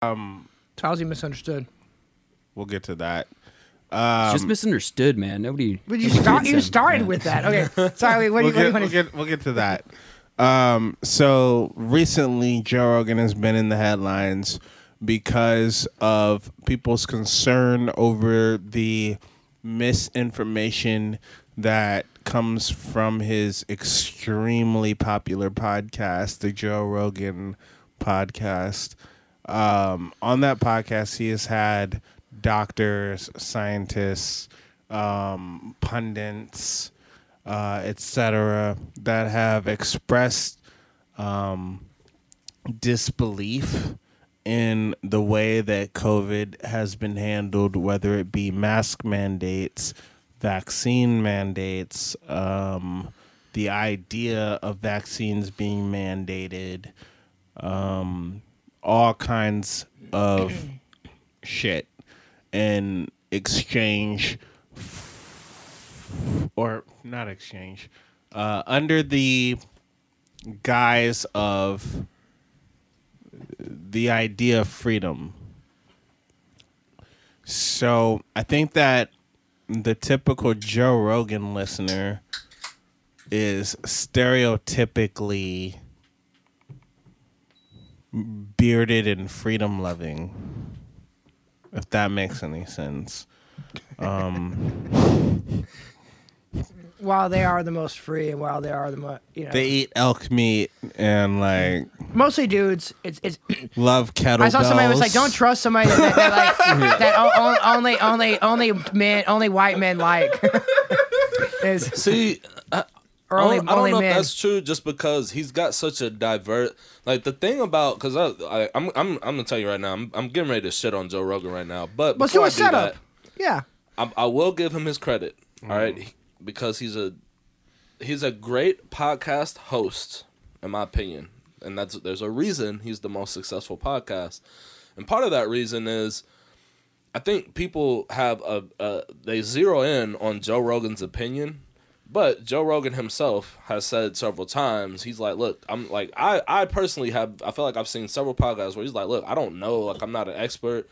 How's he misunderstood? We'll get to that. It's just misunderstood, man. Nobody. But you started with that. Okay, sorry. What do you want to? We'll get to that. So recently, Joe Rogan has been in the headlines because of people's concern over the misinformation that comes from his extremely popular podcast, the Joe Rogan podcast. On that podcast, he has had doctors, scientists, pundits, etc., that have expressed disbelief in the way that COVID has been handled, whether it be mask mandates, vaccine mandates, the idea of vaccines being mandated, all kinds of shit in exchange or not exchange, under the guise of the idea of freedom. So I think that the typical Joe Rogan listener is stereotypically bearded and freedom loving, if that makes any sense. While they are the most free, and while they are the most, they eat elk meat and like mostly dudes. It's love kettlebells. I saw somebody was like, "Don't trust somebody that only white men like." See, I don't know if that's true. Just because he's got such a diverse, like the thing about, because I'm gonna tell you right now, I'm getting ready to shit on Joe Rogan right now, but before I do that, yeah, I will give him his credit. All right. Because he's a great podcast host, in my opinion, and there's a reason he's the most successful podcast, and part of that reason is I think people have they zero in on Joe Rogan's opinion, but Joe Rogan himself has said several times, he's like, look, I'm like I personally I feel like I've seen several podcasts where he's like, look, I don't know, like I'm not an expert.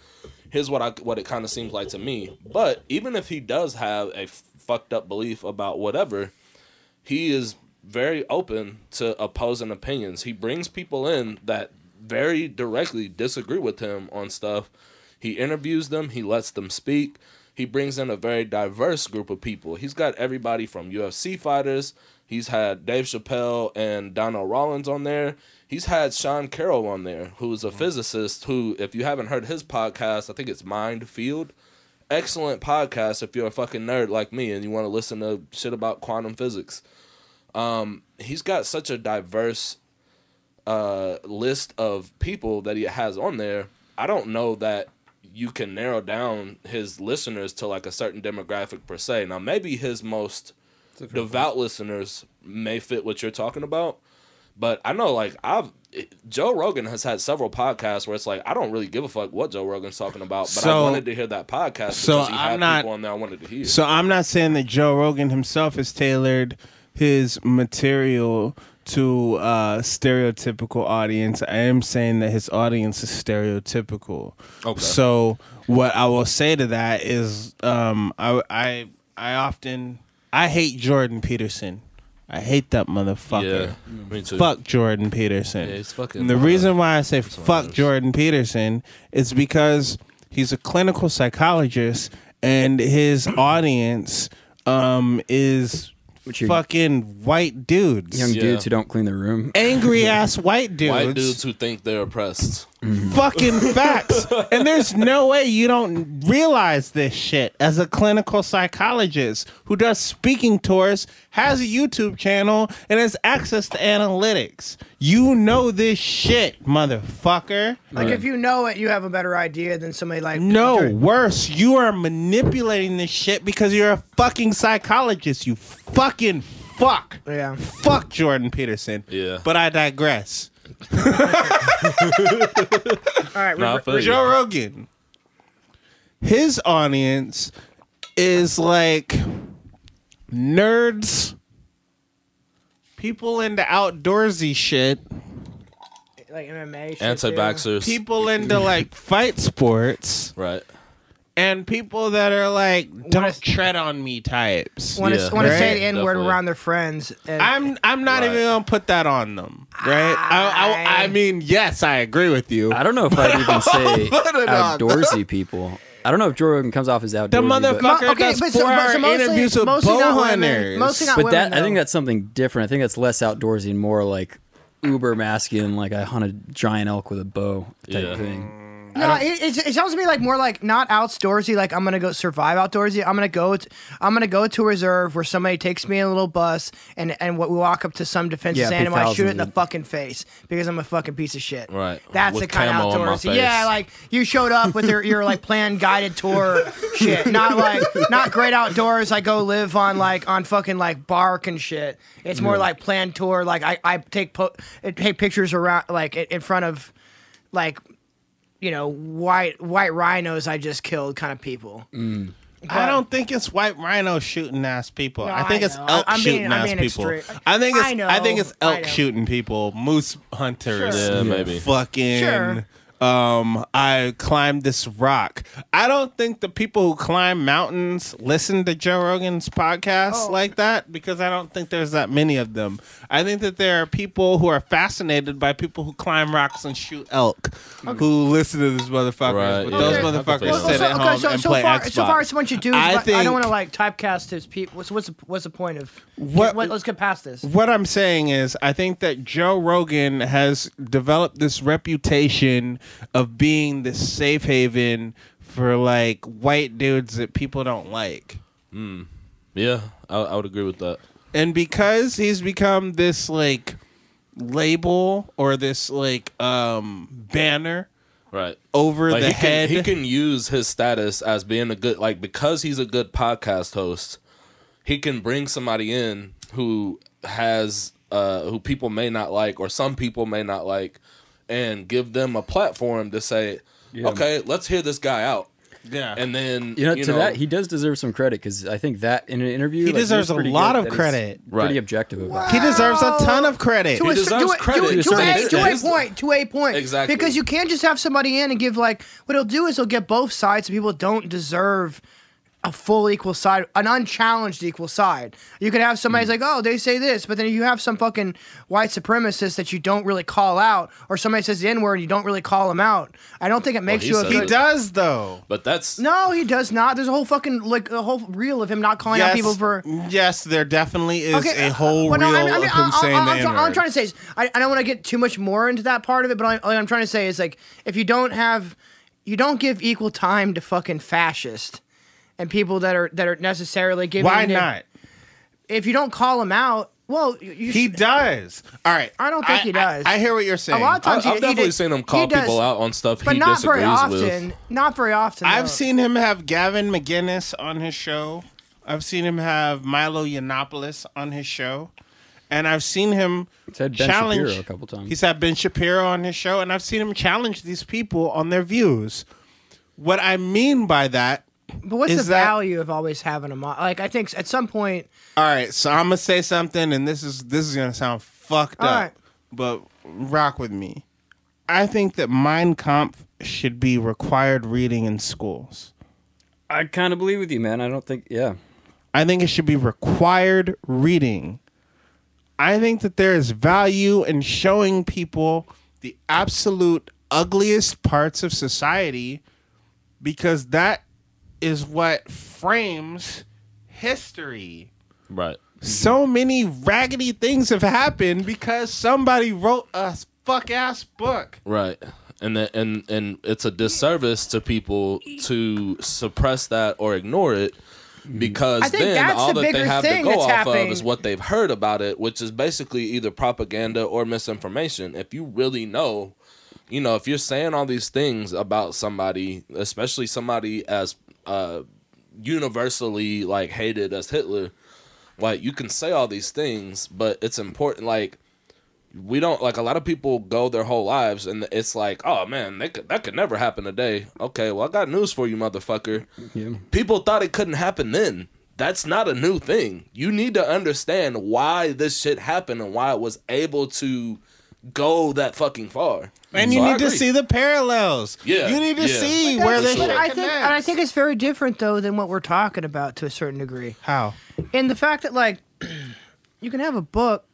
Here's what it kind of seems like to me. But even if he does have a fucked up belief about whatever, he is very open to opposing opinions. He brings people in that very directly disagree with him on stuff. He interviews them. He lets them speak. He brings in a very diverse group of people. He's got everybody from UFC fighters. He's had Dave Chappelle and Donald Rollins on there. He's had Sean Carroll on there, who's a physicist who, if you haven't heard his podcast, I think it's Mind Field. Excellent podcast if you're a fucking nerd like me and you want to listen to shit about quantum physics. He's got such a diverse list of people that he has on there. I don't know that you can narrow down his listeners to like a certain demographic per se. Now, maybe his most devout listeners may fit what you're talking about. But I know, like, Joe Rogan has had several podcasts where it's like, I don't really give a fuck what Joe Rogan's talking about, but I wanted to hear that podcast because he had people on there I wanted to hear. So I'm not saying that Joe Rogan himself has tailored his material to a stereotypical audience. I am saying that his audience is stereotypical. Okay. So what I will say to that is I hate Jordan Peterson. I hate that motherfucker. Yeah, me too. Fuck Jordan Peterson. Yeah, he's fucking. And the reason why I say fuck Jordan Peterson is because he's a clinical psychologist and his audience is fucking white dudes. Young dudes who don't clean their room. Angry ass white dudes. White dudes who think they're oppressed. Fucking facts. And there's no way you don't realize this shit as a clinical psychologist who does speaking tours, has a YouTube channel, and has access to analytics. You know this shit, motherfucker. Like, if you know it, you have a better idea than somebody like... No, worse. You are manipulating this shit because you're a fucking psychologist, you fucking fuck. Yeah. Fuck Jordan Peterson. Yeah. But I digress. All right, Joe Rogan. His audience is like nerds, people into outdoorsy shit, like MMA shit. Anti-vaxxers. People into like fight sports, Right. and people that are like don't tread on me types. Want to Right? say the N word Definitely. around their friends. And I'm not even gonna put that on them, right? I mean, yes, I agree with you. I don't know if I'd even say Put it on. outdoorsy people. I don't know if Joe Rogan comes off as outdoorsy. The motherfucker Okay, does but so- 4-hour so mostly- interviews with mostly bow not women, hunters. mostly not But women, I think though. that's something different. I think that's less outdoorsy and more like uber masculine, like I hunt a giant elk with a bow type Yeah. thing. No, it sounds to me like more like not outdoorsy. Like I'm gonna go survive outdoorsy. I'm gonna go to a reserve where somebody takes me in a little bus and we walk up to some defenseless Yeah, animal. I shoot it in the thousands of- fucking face because I'm a fucking piece of shit. Right. That's With the kind of camo on my outdoorsy. face. Yeah, like you showed up with your like planned guided tour shit. Not great outdoors. I go live on fucking like bark and shit. It's more like planned tour. Like I take pictures around like in front of like. White rhinos I just killed kind of people. I don't think it's white rhino shooting ass people. No, I think I it's know. elk I'm being- shooting I'm ass being people. extreme. I think it's I elk know. shooting people, moose hunters. Sure. Yeah, maybe. Fucking. Sure. I climbed this rock. I don't think the people who climb mountains listen to Joe Rogan's podcast like that because I don't think there's that many of them. I think that there are people who are fascinated by people who climb rocks and shoot elk who listen to this motherfuckers. Right, But yeah. those Okay. motherfuckers Well, sit at home and play Xbox. So far, it's what you do. I I think- don't want to like typecast his people. What's the point of let's get past this. What I'm saying is, I think that Joe Rogan has developed this reputation of being this safe haven for like white dudes that people don't like. Yeah, I would agree with that. And because he's become this like label or this like banner Right. over Like the he head. he can use his status as being a good, like, because he's a good podcast host, he can bring somebody in who has who people may not like or some people may not like, and give them a platform to say, okay, let's hear this guy out. Yeah. And then That he does deserve some credit because I think that in an interview He deserves was a pretty lot good of that he's credit. Pretty Right. objective about it. He deserves a ton of credit. He deserves credit. To a point. Exactly. Because you can't just have somebody in and give like what he'll do is he'll get both sides. People don't deserve a full equal side, an unchallenged equal side. You could have somebody's like, oh, they say this, but then you have some fucking white supremacist that you don't really call out, or somebody says the N-word and you don't really call them out. I don't think it makes he you a said He good. does though. But that's No, he does not. There's a whole fucking like a whole reel of him not calling out people for. Yes, there definitely is a whole well, no, reel of him saying the all I'm N-word. trying to say is, I don't want to get too much more into that part of it, but all I'm trying to say is, like, if you don't give equal time to fucking fascist and people that are necessarily giving. Why not? If you don't call them out, well, He does. All right. I don't think he does. I hear what you're saying. A lot of times I've definitely seen him call people out on stuff but he not very disagrees often. with. Not very often. I've though. seen him have Gavin McGinnis on his show. I've seen him have Milo Yiannopoulos on his show. And I've seen him He's had Ben challenge. Shapiro a couple times. He's had Ben Shapiro on his show, and I've seen him challenge these people on their views. What I mean by that. But what's is the that- value of always having them on? Like, I think at some point. All right, so I'm gonna say something, and this is gonna sound fucked All up, right. but rock with me. I think that Mein Kampf should be required reading in schools. I kind of believe with you, man. I don't think, yeah. I think it should be required reading. I think that there is value in showing people the absolute ugliest parts of society because that is what frames history. Right. So many raggedy things have happened because somebody wrote a fuck ass book. Right. And it's a disservice to people to suppress that or ignore it because I think then that's all the that they bigger have to thing go that's off happening. of is what they've heard about it, which is basically either propaganda or misinformation. If you really know, if you're saying all these things about somebody, especially somebody as universally like hated as Hitler, like you can say all these things, but it's important. Like we don't like a lot of people go their whole lives and it's like, oh man, that could never happen today. Okay, well I got news for you, motherfucker. Yeah. People thought it couldn't happen then. That's not a new thing. You need to understand why this shit happened and why it was able to go that fucking far. And So you I need to agree. see the parallels. Yeah, You need to yeah. see where this But shit I think it's very different though than what we're talking about to a certain degree. How? In the fact that like you can have a book.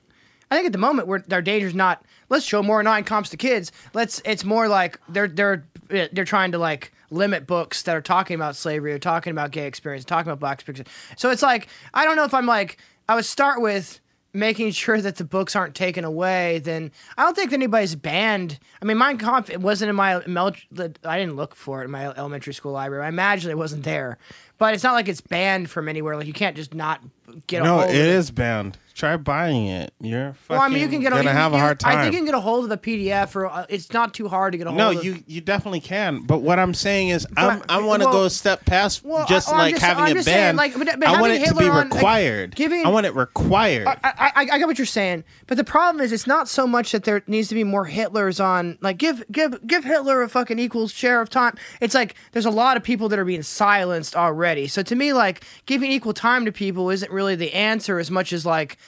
I think at the moment where our danger's not. Let's show more non-comps to kids. It's more like they're trying to like limit books that are talking about slavery or talking about gay experience, talking about black experience. So it's like I don't know if I'm like I would start with making sure that the books aren't taken away. Then I don't think anybody's banned. I mean, Mein Kampf, it wasn't in my I didn't look for it in my elementary school library. I imagine it wasn't there, but it's not like it's banned from anywhere. Like you can't just not get a No, hold it of it. is bound. Try buying it. You're fucking Well, I mean, you can get gonna have a hard time. I think you can get a hold of the PDF, or it's not too hard to get a hold No, of. you definitely can. But what I'm saying is, But- I want to well- go a step past well, just I'm like just- having I'm it just saying, banned. like, but I want having it to be Hitler on, like, required. giving- I want it required. I get what you're saying, but the problem is it's not so much that there needs to be more Hitlers on. Like, give Hitler a fucking equal share of time. It's like there's a lot of people that are being silenced already. So to me, like giving equal time to people isn't really the answer as much as like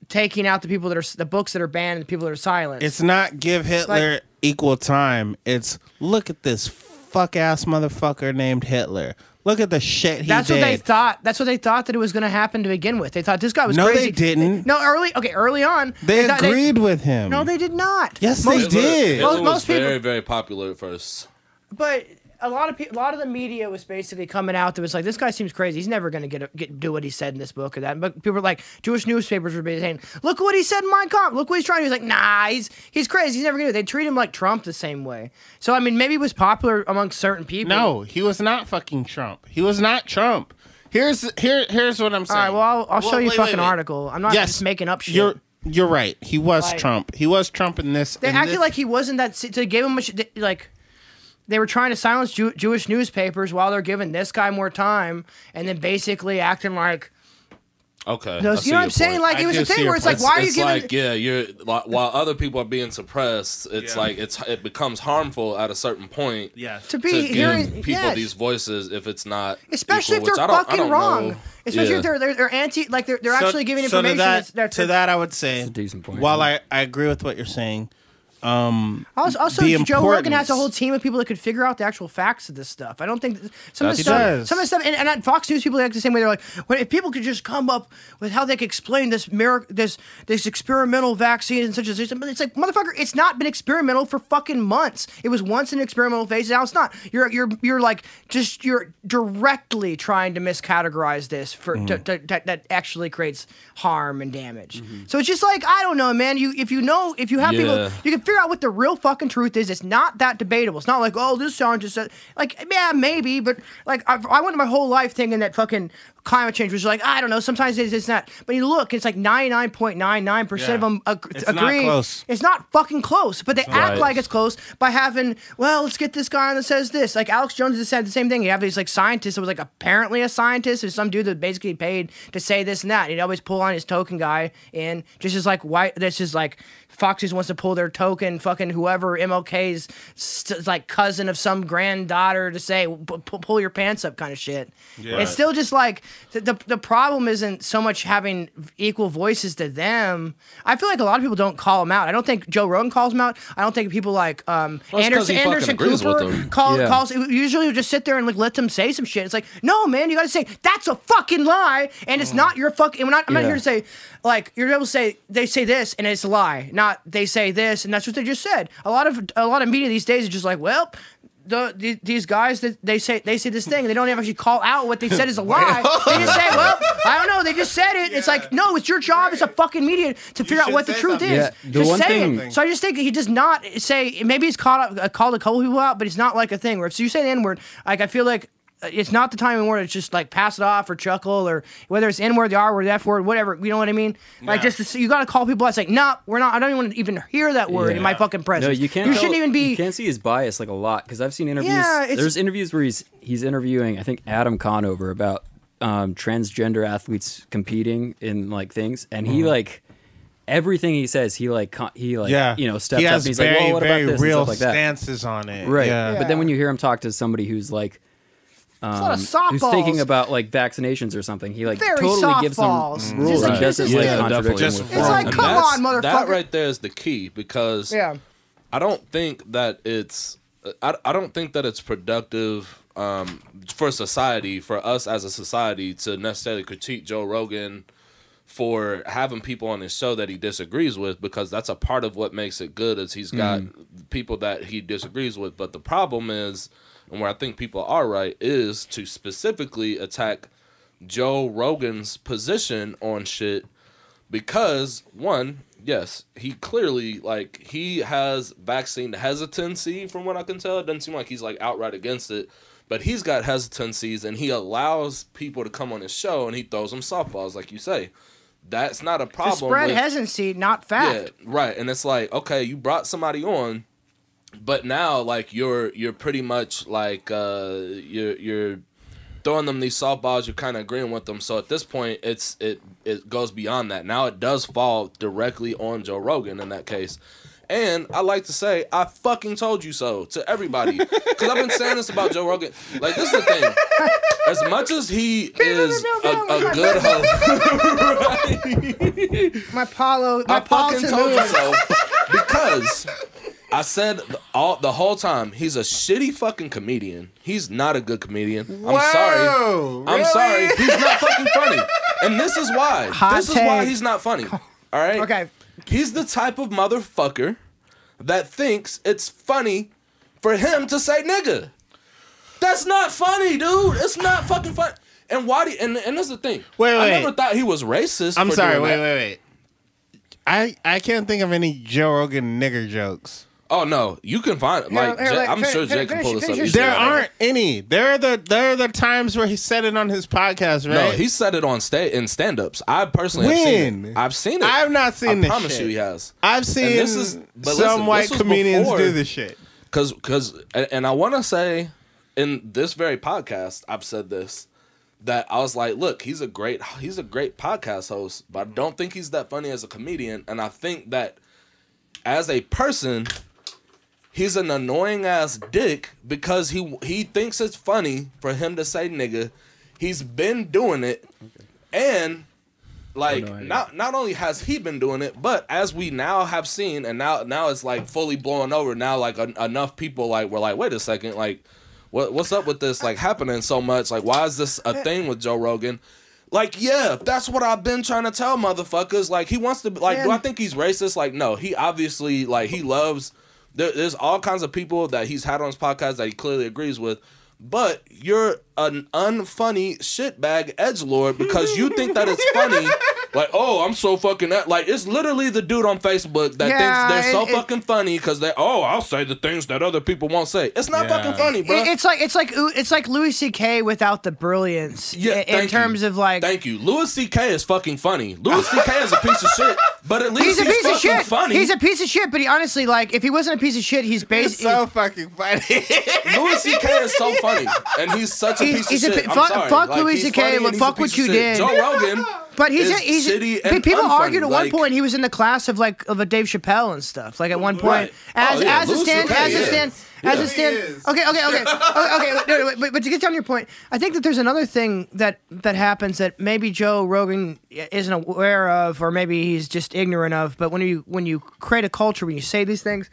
taking out the people that are the books that are banned and the people that are silenced. It's not give Hitler equal time. It's look at this fuck ass motherfucker named Hitler. Look at the shit he That's did. what they thought. That's what they thought that it was going to happen to begin with. They thought this guy was No, crazy. they didn't. No, early on. They thought agreed with him. No, they did not. Yes, they did. Hitler was Most people- very, very popular at first. But a lot of the media was basically coming out that was like, this guy seems crazy. He's never going to do what he said in this book or that. But people were like, Jewish newspapers were saying, look what he said in Mein Kampf. Look what he's trying to do. He's like, nah, he's crazy. He's never going to do it. They treat him like Trump the same way. So, I mean, maybe he was popular among certain people. No, he was not fucking Trump. He was not Trump. Here's what I'm saying. All right, well, I'll show you a wait, fucking wait. article. I'm not just making up shit. You're right. He was Like- Trump. He was Trump in this. They in acted this- like he wasn't that. They gave him like they were trying to silence Jewish newspapers while they're giving this guy more time, and then basically acting like Okay. those. I You see know what your I'm saying? point. Like I it was do a see thing your where it's like, point. why are you It's giving? like, yeah, you're while other people are being suppressed, it's Yeah. like it becomes harmful at a certain point. Yes. To be to give hearing people yes. these voices if it's not Especially equal, if they're which I fucking don't wrong. know. Especially Yeah. if they're anti, like they're So- actually giving so information. to that, I would say, That's a decent point. while I agree with what you're saying, Also, the Joe Rogan has a importance- whole team of people that could figure out the actual facts of this stuff. I don't think some of the That's stuff, true. some of the stuff, and Fox News people act the same way. They're like, well, if people could just come up with how they could explain this this experimental vaccine and such as this, but it's like, motherfucker, it's not been experimental for fucking months. It was once in experimental phase, now it's not. You're like you're directly trying to miscategorize this for that actually creates harm and damage. So it's just like, I don't know, man. If you have people, Yeah. you can figure out what the real fucking truth is. It's not that debatable. It's not like, oh, this scientist said, like, yeah, maybe, but like, I went my whole life thinking that fucking climate change was like, I don't know, sometimes it's not. But you look, it's like 99.99% of them It's not agree. close. It's not fucking close, but they act Right. like it's close by having, well, let's get this guy on that says this. Like Alex Jones has said the same thing. You have these like scientists that was like apparently a scientist or some dude that basically paid to say this and that. He'd always pull on his token guy in just as like, why this is like Fox News wants to pull their token fucking whoever MLK's like cousin of some granddaughter to say pull your pants up kind of shit. Yeah. It's still just like the problem isn't so much having equal voices to them. I feel like a lot of people don't call them out. I don't think Joe Rogan calls them out. I don't think people like it's 'cause he fucking Anderson agrees with Cooper them. calls. Usually we just sit there and like let them say some shit. It's like, no, man, you got to say that's a fucking lie, and it's not your fucking. I'm not here to say like you're able to say they say this and it's a lie. Not they say this and that's what they just said. A lot of media these days is just like, well, these guys that they say this thing, they don't even actually call out what they said is a lie. They just say, well, I don't know, they just said it. It's like, no, it's your job as a fucking media to figure out should what the say truth something. is. Yeah, the Just one say thing- it. So I just think he does not say. Maybe he's called a couple people out, but it's not like a thing where if you say the N word, like I feel like. It's not the time anymore to just like pass it off or chuckle or whether it's N word, the R word, the F word, whatever. You know what I mean? Like just you got to call people out. It's like, nah, we're not. I don't even want to even hear that word in my fucking No, presence. you can't. You shouldn't even be. You can't see his bias like a lot because I've seen interviews. Yeah, it's- There's interviews where he's interviewing. I think Adam Conover about transgender athletes competing in like things, and he like. Everything he says, he steps he up has and he's very, like, well, what very about this? real And stuff like that. stances on it. Right. Yeah. But then when you hear him talk to somebody who's like lot of softballs. who's thinking about like vaccinations or something. He like Very totally gives them softballs. rules Just and doesn't like- like Yeah, contradict definitely. them Just with It's wrong. like, And come that's- on, motherfucker. That right there is the key, because Yeah. I don't think that it's productive for society, for us as a society, to necessarily critique Joe Rogan for having people on his show that he disagrees with, because that's a part of what makes it good, is he's got people that he disagrees with. But the problem is, and where I think people are right, is to specifically attack Joe Rogan's position on shit, because one, yes, he clearly, like, he has vaccine hesitancy from what I can tell. It doesn't seem like he's like outright against it, but he's got hesitancies, and he allows people to come on his show and he throws them softballs, like you say. That's not a To problem. spread with, hesitancy, not fact. yeah, right. And it's like, okay, you brought somebody on, but now like you're pretty much like you're throwing them these softballs. You're kind of agreeing with them. So at this point, it goes beyond that. Now it does fall directly on Joe Rogan in that case. And I like to say, I fucking told you so to everybody. Because I've been saying this about Joe Rogan. Like, this is the thing. As much as he is a good host. My Paulo. I fucking told you so. Because I said the whole time, he's a shitty fucking comedian. He's not a good comedian. I'm sorry. I'm sorry. He's not fucking funny. And this is why. This is why he's not funny. All right? Okay. He's the type of motherfucker that thinks it's funny for him to say nigga. That's not funny, dude. It's not fucking funny. And why do you, and that's the thing. I never thought he was racist. I'm for sorry. doing Wait. that. I can't think of any Joe Rogan nigger jokes. Oh no, you can find Here, I'm sure Jay can pull this up. finish your easily. There aren't any. There are the times where he said it on his podcast, right? No, he said it on in stand-ups. I personally have seen it. I've seen it. I've not seen this I promise shit. you he has. I've seen this is- but some listen, white this was comedians before- do this shit. And I want to say in this very podcast, I've said this, that I was like, look, he's a great podcast host, but I don't think he's that funny as a comedian. And I think that as a person, he's an annoying ass dick, because he thinks it's funny for him to say nigga. He's been doing it, and like not only has he been doing it, but as we now have seen, and now it's like fully blowing over. Now like enough people like were like, wait a second, like what's up with this like happening so much? Like, why is this a thing with Joe Rogan? Like, yeah, that's what I've been trying to tell motherfuckers. Like, he wants to like, do I think he's racist? Like, no, he obviously like he loves. There's all kinds of people that he's had on his podcast that he clearly agrees with, but you're an unfunny shitbag edgelord because you think that it's funny. Like, oh, I'm so fucking like, it's literally the dude on Facebook that thinks they're so fucking funny because I'll say the things that other people won't say. It's not fucking funny, bro. It's like Louis C.K. without the brilliance. Yeah, in terms of like. Thank you. Louis C.K. is fucking funny. Louis C.K. is a piece of shit, but at least He's a piece of fucking shit. funny. He's a piece of shit, but he honestly, like, if he wasn't a piece of shit, he's It's basically. so fucking funny. Louis C.K. is so funny, and he's such a piece of shit. I'm sorry. Fuck Like, Louis he's C.K. funny and and he's fuck a what piece you of shit. did. Joe Rogan. But he's shitty and people unfunny. argued at one Like, point he was in the class of like of a Dave Chappelle and stuff. Like at one point, Right. as Louis C.K., Okay. No, but to get down to your point, I think that there's another thing that happens that maybe Joe Rogan isn't aware of, or maybe he's just ignorant of. But when you create a culture, when you say these things,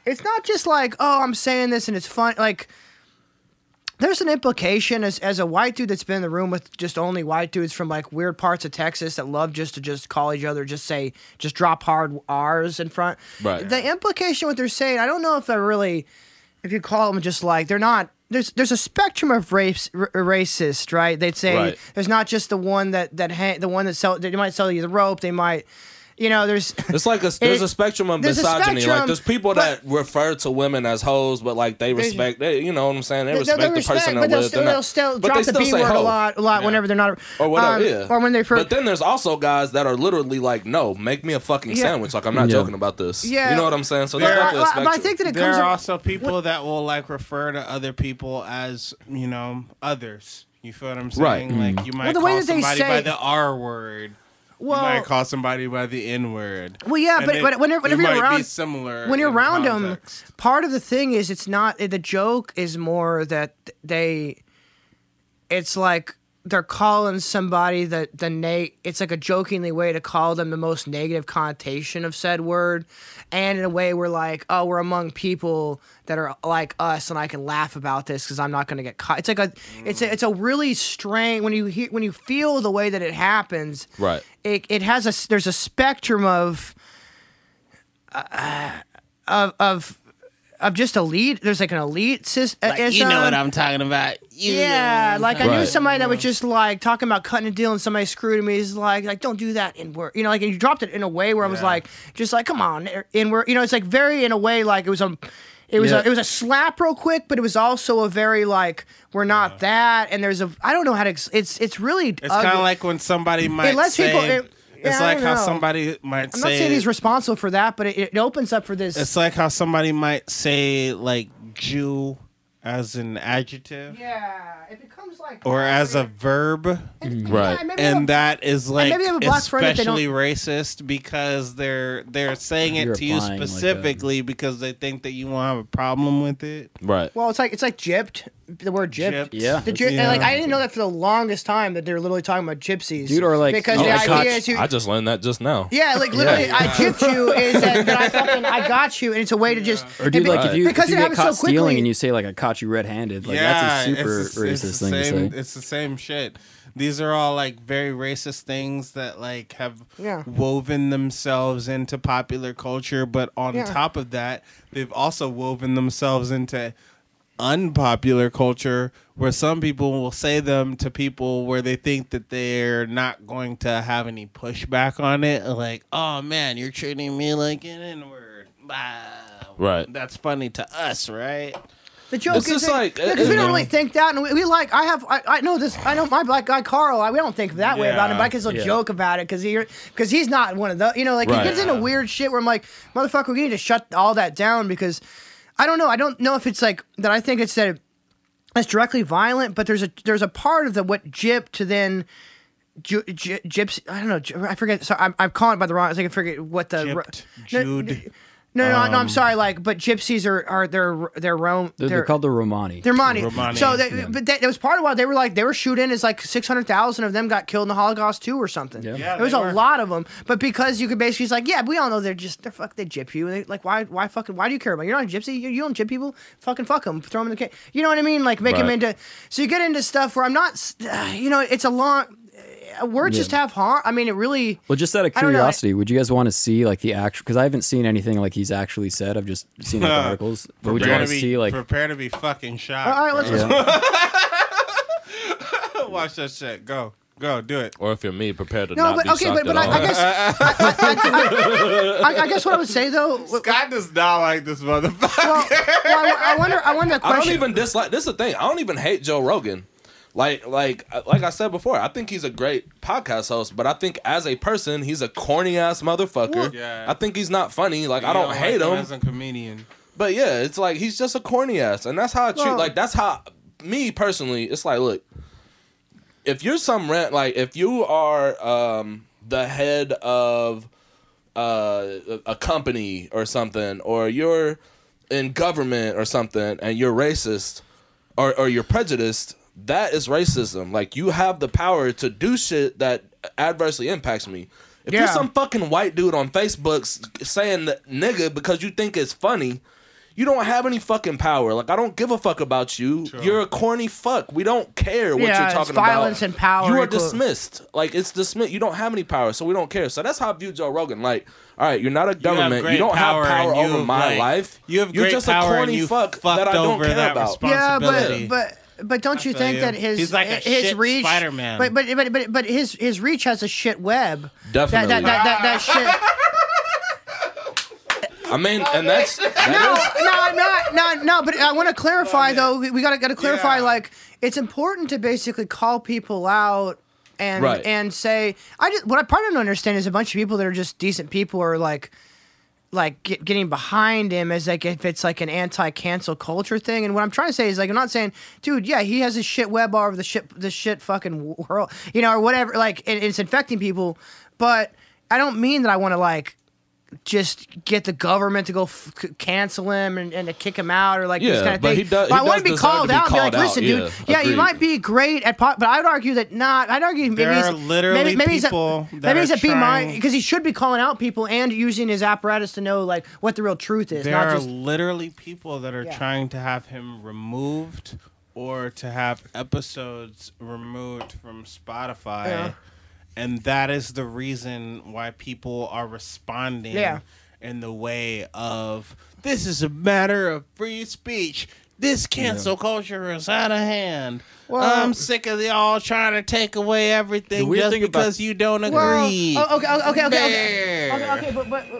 it's not just like, oh, I'm saying this and it's fun. Like, there's an implication as a white dude that's been in the room with just only white dudes from like weird parts of Texas that love to call each other, just drop hard R's in front. Right. The implication, what they're saying, I don't know if if you call them just like, they're not, there's a spectrum of racist, right? They'd say there's not just the one that they might sell you the rope, they might, there's it's like there's a spectrum of misogyny. Like there's people that refer to women as hoes, but like they respect, you know what I'm saying? They respect the person they're with. They'll still drop the B word a lot whenever they're not, or whatever. Or when they But then there's also guys that are literally like, no, make me a fucking sandwich. Like I'm not joking about this. Yeah. You know what I'm saying? So there's definitely a spectrum. But I think that there are also people that will like refer to other people as others. You feel what I'm saying? Right. Like you might the way call that they somebody say- by the R word. Well, you might call somebody by the N word. Well, yeah, but whenever you're around, when you're around them, part of the thing is it's not the joke is more that they it's like they're calling somebody it's like a jokingly way to call them the most negative connotation of said word, and in a way we're like, oh, we're among people that are like us, and I can laugh about this because I'm not going to get caught. It's like it's a really strange when you feel the way that it happens. Right. There's a spectrum of just elite. There's like an elite system. Like, you know what I'm talking about. Like I knew somebody that was just like talking about cutting a deal, and somebody screwed me. He's like don't do that in word. Like, and you dropped it in a way where I was like, just like, come on, in word. It's like very in a way like it was a slap real quick, but it was also a very like we're not that. And there's I don't know how to. It's really. It's kind of like when somebody might say. It's like how somebody might say. I'm not saying he's responsible for that, but it opens up for this. It's like how somebody might say like Jew as an adjective. Yeah, it becomes like. Or as a verb. Right. And that is like especially that racist because they're saying it to you specifically because they think that you won't have a problem with it. Right. Well, it's like gypped. The word gypped. Yeah. Like I didn't know that for the longest time that they're literally talking about gypsies. Dude, or like because the idea is I just learned that just now. Yeah, like literally, I gypped you is that I got you, and it's a way to just. Or dude, like if you get caught so stealing and you say like I caught you red-handed, like that's a super racist thing to say. It's the same shit. These are all like very racist things that like have woven themselves into popular culture, but on top of that, they've also woven themselves into unpopular culture where some people will say them to people where they think that they're not going to have any pushback on it. Like, oh man, you're treating me like an N-word. Right. That's funny to us, right? The joke is just like because we don't really think that, and we like I know this. I know my black guy Carl. We don't think that way about him. But I can still joke about it because he's not one of the he gets into weird shit where I'm like, motherfucker, we need to shut all that down because I don't know. I don't know if it's like that. I think it's that it's directly violent, but there's a part of what gyp to then gypsy. I don't know. I forget. Sorry, I'm calling it by the wrong. I think I forget what the Gypped, Jude. No, I'm sorry. Like, but gypsies are they're called the Romani. They're Romani. So, it was part of why they were shooting is like 600,000 of them got killed in the Holocaust too or something. Yeah, there was a lot of them. But because you could basically, it's like, yeah, we all know they gyp you. And like, why do you care about? You're not a gypsy. You don't gyp people. Fuck them. Throw them in the cage. You know what I mean? Like make them into. So you get into stuff where I'm not. It's a long. Words just have harm. I mean, it really. Well, just out of curiosity, would you guys want to see like the actual? Because I haven't seen anything like he's actually said. I've just seen like articles. But would you want to see like? Prepare to be fucking shocked. All right, let's watch that shit. Go, do it. Or if you're me, prepare to not be shocked at all. I guess what I would say though, Scott does not like this motherfucker. I wonder. The question. I don't even dislike. This is the thing. I don't even hate Joe Rogan. Like I said before, I think he's a great podcast host, but I think as a person, he's a corny ass motherfucker. Yeah. I think he's not funny. Like I don't hate him as a comedian. But yeah, it's like he's just a corny ass, and that's how I treat. Like that's how me personally. It's like, look, if you're if you are the head of a company or something, or you're in government or something, and you're racist or you're prejudiced. That is racism. Like, you have the power to do shit that adversely impacts me. If you're some fucking white dude on Facebook saying nigga because you think it's funny, you don't have any fucking power. Like, I don't give a fuck about you. True. You're a corny fuck. We don't care what you're talking about. Violence and power. You are dismissed. Like, it's dismissed. You don't have any power, so we don't care. So that's how I view Joe Rogan. Like, all right, you're not a government. You don't have power over my life. You're just a corny fuck that I don't care about. Yeah, but don't you think that he's like his reach, Spider-Man. But his reach has a shit web. Definitely. That shit. I mean, and that's no. But I want to clarify though. We gotta clarify. Like, it's important to basically call people out and say. What I probably don't understand is a bunch of people that are just decent people are like getting behind him as like if it's like an anti-cancel culture thing. And what I'm trying to say is like I'm not saying, dude, yeah, he has his shit web all over the shit fucking world, or whatever. Like it's infecting people, but I don't mean that I want to like just get the government to go cancel him and to kick him out or like this kind of but thing. he does, but I want to be called out and be like, listen, dude, yeah, you agreed. might be great at but I would argue that not. I'd argue maybe There he's are literally maybe people that maybe he's are a B trying- because he should be calling out people and using his apparatus to know like what the real truth is. There not are just literally people that are Yeah. trying to have him removed or to have episodes removed from Spotify. Yeah. And that is the reason why people are responding Yeah. in the way of, this is a matter of free speech. This cancel culture is out of hand. Well, I'm sick of y'all trying to take away everything weird just thing about- because you don't well, agree. okay.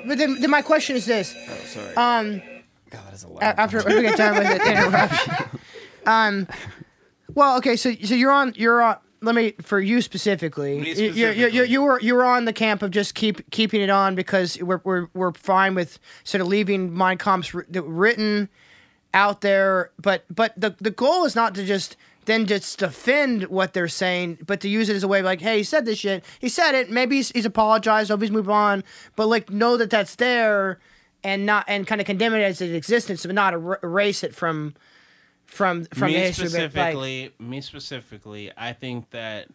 But then my question is this. Oh, sorry. Um, God, that is a lot. after we get done with the interruption. Well, okay, so you're on. Let me for you specifically. Me specifically. You were on the camp of just keeping it on because we're fine with sort of leaving Mein Kampf's written out there, but the goal is not to just defend what they're saying, but to use it as a way of like, hey, he said this shit. He said it. Maybe he's apologized. Hope he's moved on. But like, know that that's there, and kind of condemn it as its existence, but not erase it from the history. Me specifically, I think that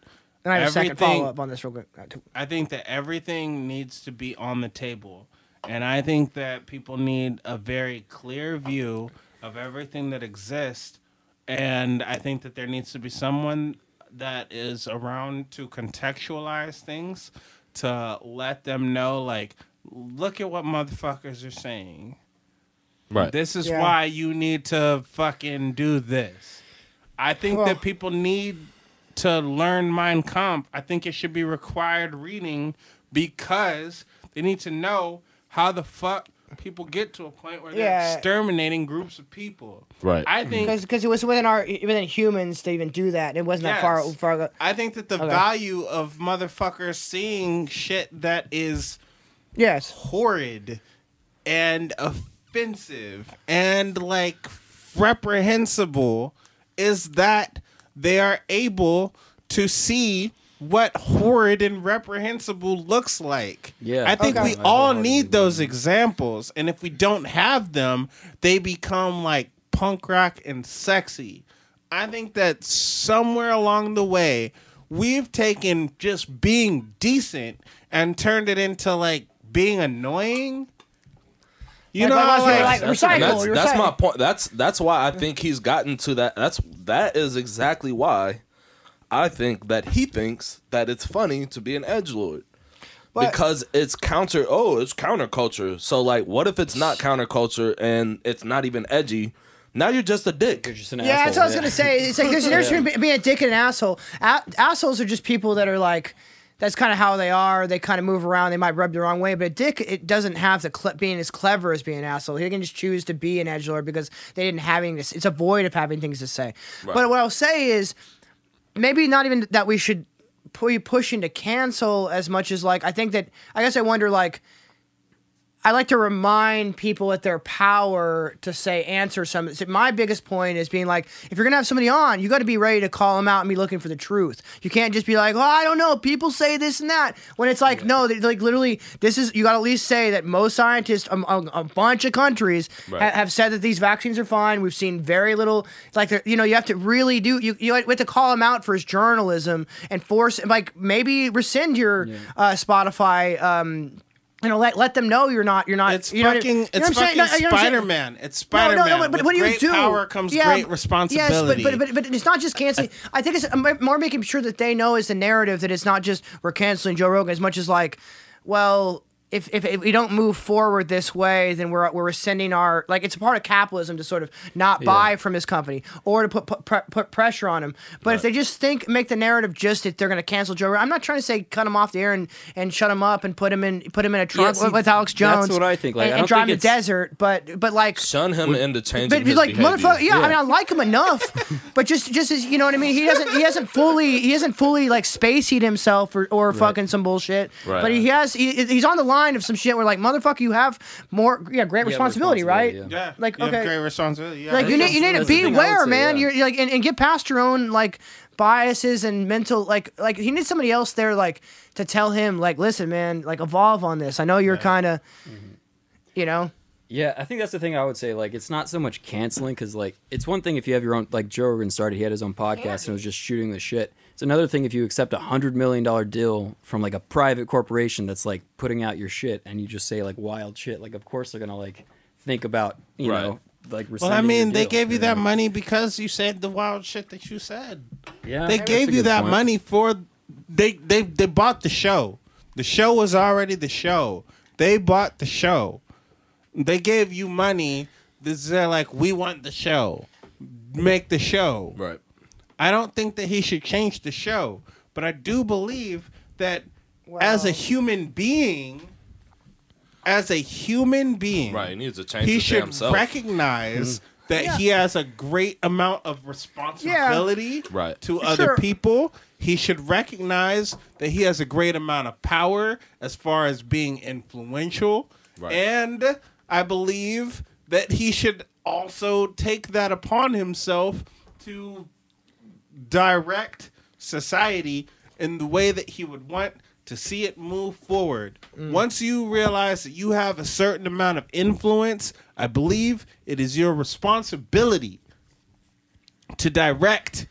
And I have a second everything- follow up on this real quick. I think that everything needs to be on the table. And I think that people need a very clear view of everything that exists. And I think that there needs to be someone that is around to contextualize things, to let them know, like, look at what motherfuckers are saying. Right. This is Yeah. why you need to fucking do this. I think Well- that people need to learn Mein Kampf. I think it should be required reading because they need to know how the fuck people get to a point where they're Yeah. exterminating groups of people. Right. I think Because it was within humans to even do that. It wasn't that Yes. far ago. I think that the Okay. value of motherfuckers seeing shit that is Yes. horrid and offensive and like reprehensible is that they are able to see what horrid and reprehensible looks like. Yeah. I think Okay. we all need those examples, and if we don't have them, they become like punk rock and sexy. I think that somewhere along the way, we've taken just being decent and turned it into like being annoying. You know, like And recycle. that's my point. That's why I think he's gotten to that. That is exactly why I think that he thinks that it's funny to be an edgelord. But- Because it's counterculture. So like, what if it's not counterculture and it's not even edgy? Now you're just a dick. You're just an Yeah, asshole. that's what I was gonna say. It's like there's a difference between being a dick and an asshole. Assholes are just people that are like, that's kind of how they are. They kind of move around. They might rub the wrong way. But a dick, it doesn't have to being as clever as being an asshole. He can just choose to be an edgelord because they didn't have anything. It's a void of having things to say. Right. But what I'll say is, maybe not even that we should pushing to cancel as much as like I guess I wonder like. I like to remind people at their power to answer some. So my biggest point is being like, if you're gonna have somebody on, you got to be ready to call them out and be looking for the truth. You can't just be like, oh, I don't know, people say this and that. When it's like, no, like literally, you got to at least say that most scientists, a bunch of countries, have said that these vaccines are fine. We've seen very little. Like, you have to really do. You have to call him out for his journalism and force, like, maybe rescind your Spotify. Let them know you're not. it's fucking Spider-Man. It's Spider-Man. No, but what do you great do? power comes great responsibility. Yes, but it's not just canceling. I think it's more making sure that they know is the narrative that it's not just we're canceling Joe Rogan as much as like, well, if we don't move forward this way, then we're rescinding our, like, it's a part of capitalism to sort of not buy from his company or to put pressure on him. But if they just make the narrative just that they're going to cancel Joe Rogan, I'm not trying to say cut him off the air and shut him up and put him in a trunk with Alex Jones. That's what I think. Like, I and don't drive think him to the desert, but like Shun him into changing but his like behavior. motherfucker, yeah, I mean I like him enough, but just as you know what I mean, he hasn't fully like space heat himself or fucking some bullshit. Right. But he's on the line mind of some shit where like, motherfucker, you have more, great responsibility, right? responsibility, Like, you have okay, great responsibility. Yeah. like you need to that's the thing I would beware, say, man. yeah. You're like, and get past your own like biases and mental like he needs somebody else there like to tell him like, listen, man, like evolve on this. I know you're kind of, you know. Yeah, I think that's the thing I would say. Like, it's not so much canceling because, like, it's one thing if you have your own. Like Joe Rogan started, he had his own podcast and was just shooting the shit. It's another thing if you accept $100 million deal from like a private corporation that's like putting out your shit and you just say like wild shit. Like, of course they're gonna like think about you know like. Well, I mean, they gave you that know? money because you said the wild shit that you said. Yeah, They that's gave a you good that point. money for they bought the show. The show was already the show. They bought the show. They gave you money. They're like, we want the show. Make the show. Right. I don't think that he should change the show, but I do believe that as a human being, right, he needs to change he his damn should self. recognize that he has a great amount of responsibility Right. to other people. He should recognize that he has a great amount of power as far as being influential. Right. And I believe that he should also take that upon himself to direct society in the way that he would want to see it move forward. Once you realize that you have a certain amount of influence, I believe it is your responsibility to direct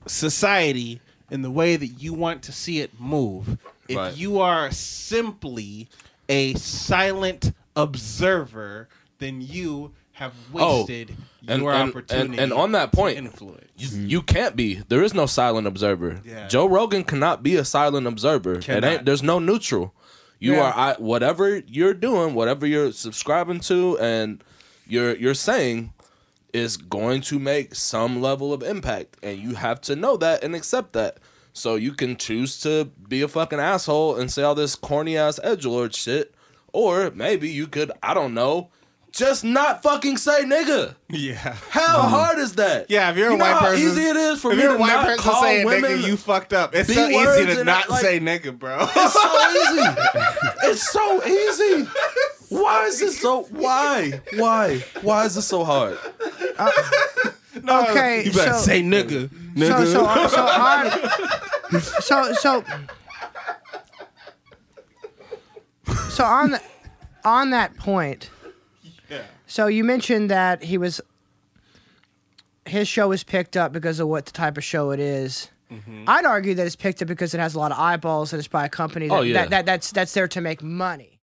society in the way that you want to see it move. Right. If you are simply a silent observer, then you have wasted your opportunity. And on that point, to influence. you can't be. There is no silent observer. Yeah. Joe Rogan cannot be a silent observer. There's no neutral. You are whatever you're doing, whatever you're subscribing to, and you're saying is going to make some level of impact, and you have to know that and accept that. So you can choose to be a fucking asshole and say all this corny ass edgelord shit, or maybe you could, I don't know, just not fucking say nigga. Yeah. How hard is that? Yeah, if you're a You know white how person, easy it is for if me you're to a white not person call saying women nigga, you fucked up. It's B so easy words to and not like- say nigga, bro. It's so easy. It's so easy. Why is this so? Why? Why is this so hard? Okay, You better so- say nigga. Nigga. So on that point. Yeah. So you mentioned that his show was picked up because of what the type of show it is. I'd argue that it's picked up because it has a lot of eyeballs and it's by a company Oh, yeah. that's there to make money.